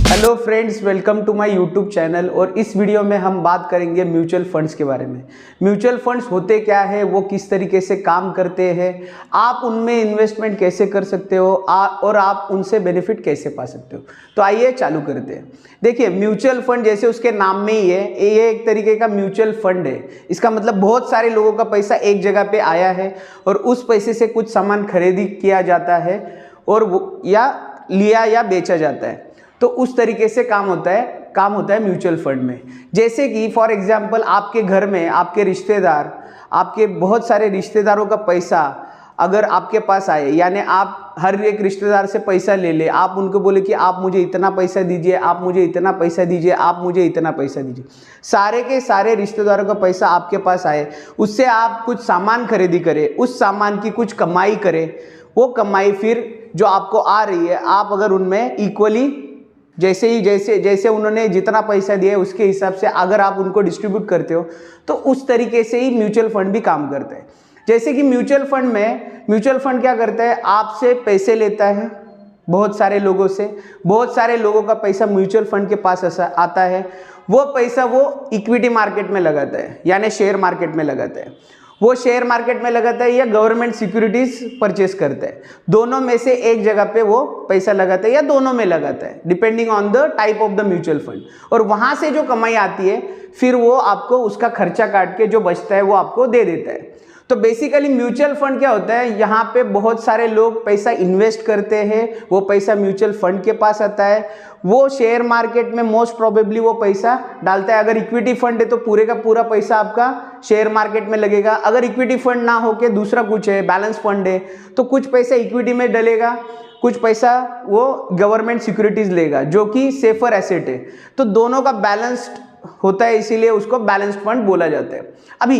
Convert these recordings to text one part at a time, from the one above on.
Hello friends, welcome to my YouTube channel. और इस video में हम बात करेंगे म्यूचुअल फंड्स के बारे में। म्यूचुअल फंड्स होते क्या है, वो किस तरीके से काम करते हैं, आप उनमें इन्वेस्टमेंट कैसे कर सकते हो और आप उनसे बेनिफिट कैसे पा सकते हो। तो आइए चालू करते हैं। देखिए, म्यूचुअल फंड जैसे उसके नाम में ही है, ये एक तरीके का म्यूचुअल फंड है। इसका मतलब बहुत सारे लोगों का पैसा एक जगह पे आया है और उस पैसे से कुछ सामान खरीदी किया जाता है और वो या लिया या बेचा जाता है। तो उस तरीके से काम होता है म्यूचुअल फंड में। जैसे कि फॉर एग्जांपल, आपके घर में आपके रिश्तेदार, आपके बहुत सारे रिश्तेदारों का पैसा अगर आपके पास आए, यानी आप हर एक रिश्तेदार से पैसा ले ले, आप उनको बोले कि आप मुझे इतना पैसा दीजिए, आप मुझे इतना पैसा दीजिए, आप मुझे इतना पैसा दीजिए। सारे के सारे रिश्तेदारों का पैसा आपके पास आए, उससे आप कुछ सामान खरीदी करें, उस सामान की कुछ कमाई करें। वो कमाई फिर जो आपको आ रही है, आप अगर उनमें इक्वली जैसे उन्होंने जितना पैसा दिया है उसके हिसाब से अगर आप उनको डिस्ट्रीब्यूट करते हो, तो उस तरीके से ही म्यूचुअल फंड भी काम करता है। जैसे कि म्यूचुअल फंड क्या करता है, आपसे पैसे लेता है बहुत सारे लोगों से, बहुत सारे लोगों का पैसा म्यूचुअल फंड के पास आता है। वो पैसा वो इक्विटी मार्केट में लगाता है, यानी शेयर मार्केट में लगाता है। वो शेयर मार्केट में लगाता है या गवर्नमेंट सिक्योरिटीज परचेस करता है। दोनों में से एक जगह पे वो पैसा लगाता है या दोनों में लगाता है, depending on the type of the mutual fund. और वहां से जो कमाई आती है फिर वो आपको उसका खर्चा काट के जो बचता है वो आपको दे देता है। तो बेसिकली म्यूचुअल फंड क्या होता है, यहाँ पे बहुत सारे लोग पैसा इन्वेस्ट करते हैं, वो पैसा म्यूचुअल फंड के पास आता है। वो शेयर मार्केट में मोस्ट प्रोबेबली वो पैसा डालता है। अगर इक्विटी फंड है तो पूरे का पूरा पैसा आपका शेयर मार्केट में लगेगा। अगर इक्विटी फंड ना हो के दूसरा कुछ है, बैलेंस फंड है, तो कुछ पैसा इक्विटी में डलेगा, कुछ पैसा वो गवर्नमेंट सिक्योरिटीज लेगा जो कि सेफर एसेट है। तो दोनों का बैलेंस्ड होता है, इसीलिए उसको बैलेंस्ड फंड बोला जाता है। अभी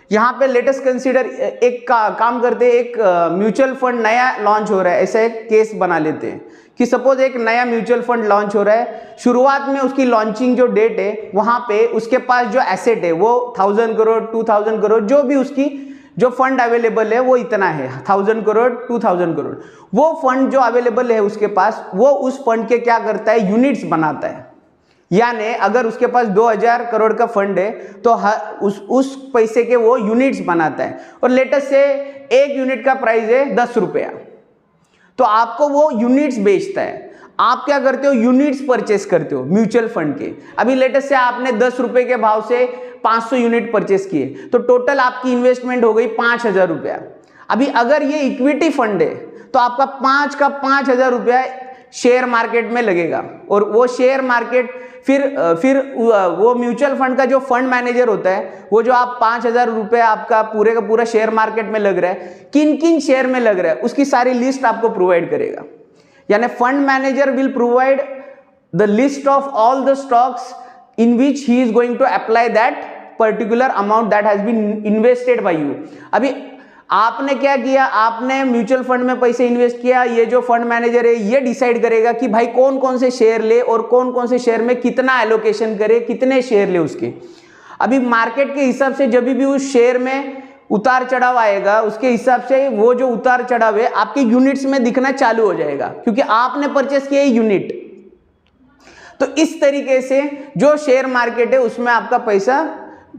यहाँ पे लेटेस्ट कंसीडर एक काम करते हैं, एक म्यूचुअल फंड नया लॉन्च हो रहा है। ऐसा एक केस बना लेते हैं कि सपोज एक नया म्यूचुअल फंड लॉन्च हो रहा है। शुरुआत में उसकी लॉन्चिंग जो डेट है, वहां पे उसके पास जो एसेट है वो 1000 करोड़ 2000 करोड़, जो भी उसकी जो फंड अवेलेबल है वो इतना है, 1000 करोड़ 2000 करोड़। वो फंड जो अवेलेबल है उसके पास, वो उस फंड के क्या करता है, यूनिट्स बनाता है। यानी अगर उसके पास 2000 करोड़ का फंड है तो उस पैसे के वो यूनिट्स बनाता है। और लेटेस्ट से एक यूनिट का प्राइस है 10 रुपया, तो आपको वो यूनिट्स बेचता है। आप क्या करते हो, यूनिट्स परचेस करते हो म्यूचुअल फंड के। अभी लेटेस्ट से आपने 10 रुपए के भाव से 500 यूनिट परचेस किए, तो टोटल आपकी इन्वेस्टमेंट हो गई 5000 रुपया। अभी अगर ये इक्विटी फंड है तो आपका 5000 रुपया शेयर मार्केट में लगेगा। और वो शेयर मार्केट फिर वो म्यूचुअल फंड का जो फंड मैनेजर होता है, वो जो आप 5000 रुपये आपका पूरे का पूरा शेयर मार्केट में लग रहा है, किन किन शेयर में लग रहा है उसकी सारी लिस्ट आपको प्रोवाइड करेगा। यानी fund manager will provide the list of all the stocks in which he is going to apply that particular amount that has been invested by you. अभी आपने क्या किया, आपने म्यूचुअल फंड में पैसे इन्वेस्ट किया, ये जो फंड मैनेजर है ये डिसाइड करेगा कि भाई कौन कौन से शेयर ले और कौन कौन से शेयर में कितना एलोकेशन करे, कितने शेयर ले उसके। अभी मार्केट के हिसाब से जब भी उस शेयर में उतार चढ़ाव आएगा, उसके हिसाब से वो जो उतार चढ़ाव है आपके यूनिट्स में दिखना चालू हो जाएगा, क्योंकि आपने परचेस किया यूनिट। तो इस तरीके से जो शेयर मार्केट है उसमें आपका पैसा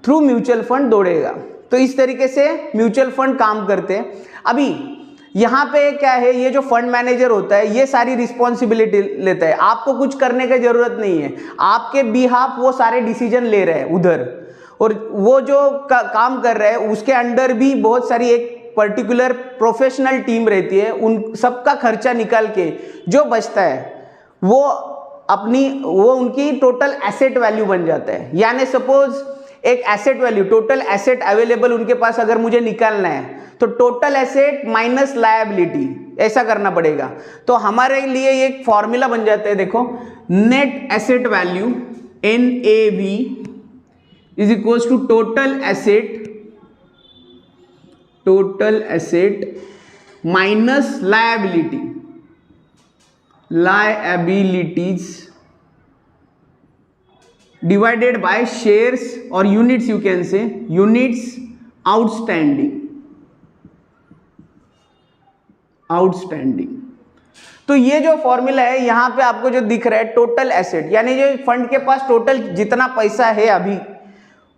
थ्रू म्यूचुअल फंड दौड़ेगा। तो इस तरीके से म्यूचुअल फंड काम करते हैं। अभी यहाँ पे क्या है, ये जो फंड मैनेजर होता है ये सारी रिस्पॉन्सिबिलिटी लेता है, आपको कुछ करने की जरूरत नहीं है, आपके बिहाफ वो सारे डिसीजन ले रहे हैं उधर। और वो जो काम कर रहे हैं उसके अंडर भी बहुत सारी एक पर्टिकुलर प्रोफेशनल टीम रहती है। उन सबका खर्चा निकाल के जो बचता है वो उनकी टोटल एसेट वैल्यू बन जाता है। यानी सपोज एक asset value, total asset available उनके पास अगर मुझे निकालना है तो टोटल एसेट माइनस लायबिलिटी, ऐसा करना पड़ेगा। तो हमारे लिए एक फॉर्मूला बन जाता है, देखो, net asset value NAV is equals to total asset minus liabilities divided by shares or units, you can say units outstanding। तो ये जो फॉर्मूला है यहाँ पे आपको जो दिख रहा है टोटल एसेट, यानी जो फंड के पास टोटल जितना पैसा है अभी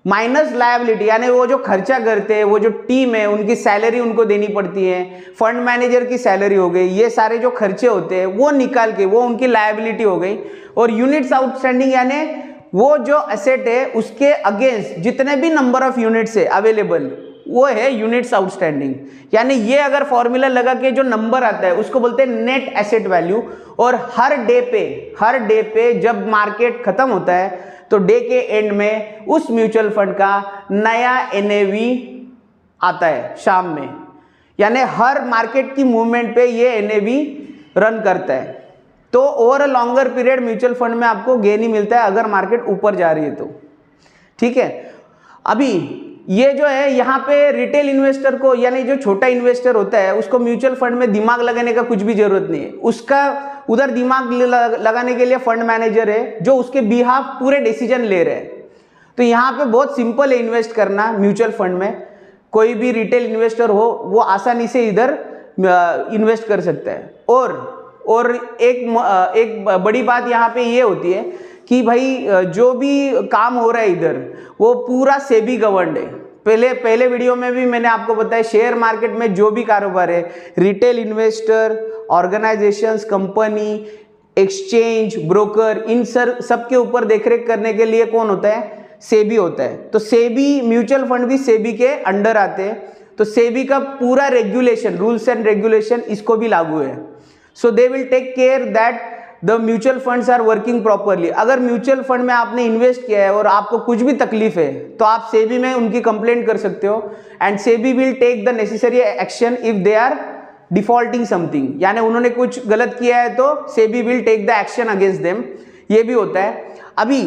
माइनस लायबिलिटी, यानी वो जो खर्चा करते हैं, वो जो टीम है उनकी सैलरी उनको देनी पड़ती है, फंड मैनेजर की सैलरी हो गई, ये सारे जो खर्चे होते हैं वो निकाल के वो उनकी लायबिलिटी हो गई। और यूनिट्स आउटस्टैंडिंग यानी वो जो एसेट है उसके अगेंस्ट जितने भी नंबर ऑफ यूनिट्स है अवेलेबल, वो है यूनिट्स आउटस्टैंडिंग। यानी ये अगर फॉर्मूला लगा के जो नंबर आता है उसको बोलते हैं नेट एसेट वैल्यू। और हर डे पे जब मार्केट खत्म होता है तो डे के एंड में उस म्यूचुअल फंड का नया एनएवी आता है शाम में, यानी हर मार्केट की मूवमेंट पे ये एनएवी रन करता है। तो over a longer period mutual fund में आपको गेन ही मिलता है अगर मार्केट ऊपर जा रही है तो, ठीक है। अभी ये जो है यहाँ पे रिटेल इन्वेस्टर को, यानी जो छोटा इन्वेस्टर होता है उसको म्यूचुअल फंड में दिमाग लगाने का कुछ भी जरूरत नहीं है, उसका उधर दिमाग लगाने के लिए फंड मैनेजर है जो उसके बिहाफ पूरे डिसीजन ले रहे हैं। तो यहाँ पे बहुत सिंपल है इन्वेस्ट करना म्यूचुअल फंड में, कोई भी रिटेल इन्वेस्टर हो वो आसानी से इधर इन्वेस्ट कर सकता है। और एक बड़ी बात यहाँ पे ये होती है कि भाई जो भी काम हो रहा है इधर वो पूरा सेबी गवर्नड है। पहले वीडियो में भी मैंने आपको बताया शेयर मार्केट में जो भी कारोबार है, retail investor, organisations, company, exchange, broker, इन सब के ऊपर देखरेख करने के लिए कौन होता है? सेबी होता है। तो सेबी म्यूचुअल फंड भी सेबी के अंडर आते हैं, तो सेबी का पूरा रेगुलेशन, रूल्स एंड रेगुलेशन इसको भी लागू है। So they will take care that the mutual funds are working properly. अगर म्यूचुअल फंड में आपने इन्वेस्ट किया है और आपको कुछ भी तकलीफ है तो आप सेबी में उनकी कंप्लेंट कर सकते हो and SEBI will take the necessary action if they are defaulting something, यानी उन्होंने कुछ गलत किया है तो SEBI will take the action against them, ये भी होता है। अभी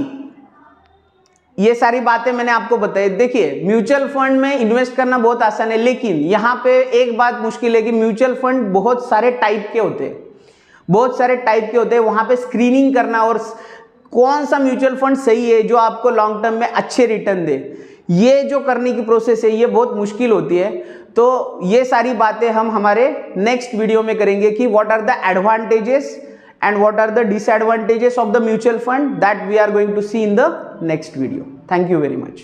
ये सारी बातें मैंने आपको बताई। देखिए म्यूचुअल फंड में इन्वेस्ट करना बहुत आसान है, लेकिन यहाँ पे एक बात मुश्किल है कि म्यूचुअल फंड बहुत सारे टाइप के होते हैं, वहां पे स्क्रीनिंग करना और कौन सा म्यूचुअल फंड सही है जो आपको लॉन्ग टर्म में अच्छे रिटर्न दे, ये जो करने की प्रोसेस है ये बहुत मुश्किल होती है। तो ये सारी बातें हम हमारे नेक्स्ट वीडियो में करेंगे कि what are the advantages and what are the disadvantages of the mutual fund, that we are going to see in the next video. Thank you very much.